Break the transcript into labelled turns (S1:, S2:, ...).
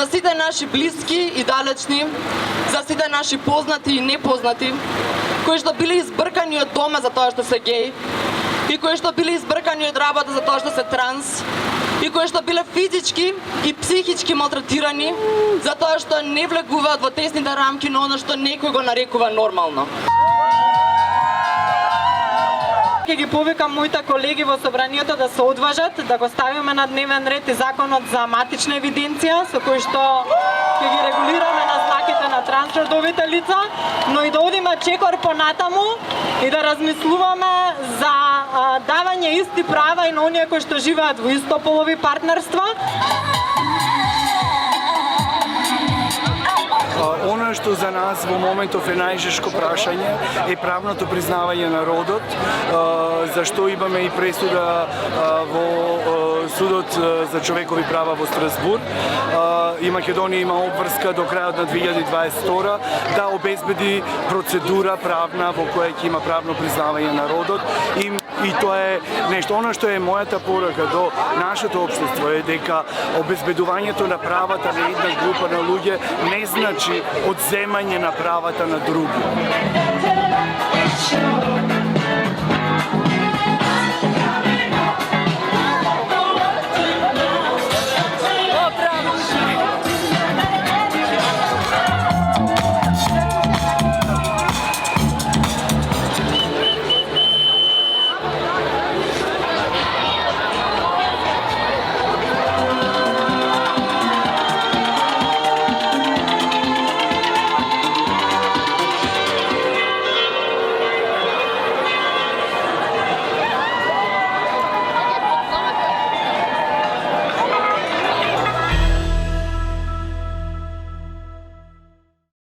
S1: за сите наши близки и далечни, за сите наши познати и непознати, кои што биле избркани од дома за тоа што се геј, и кои што биле избркани од работа за тоа што се транс, и кои што биле физички и психички малтретирани за тоа што не влегуваат во тесните рамки на оно што некој го нарекува нормално.
S2: Ќе ги повикам моите колеги во собранието да се одважат, да го ставиме на дневен ред и законот за матична евиденција, со кој што ќе ги регулираме на знаките на трансродовите лица, но и да одиме чекор понатаму и да размислуваме за давање исти права и на оние кои што живеат во истополови партнерства.
S3: Ono što za nas во моментов е најжешко прашање е правното признавање на родот, зашто имаме и пресуда во Судот за човекови права во Страсбург и Македонија има обврска до крајот на 2022 да обезбеди процедура правна во која ќе има правно признавање на родот и тоа е нешто. Оно што е мојата порака до нашето општество е дека обезбедувањето на правата на една група на луѓе не значи одземање на правата на други.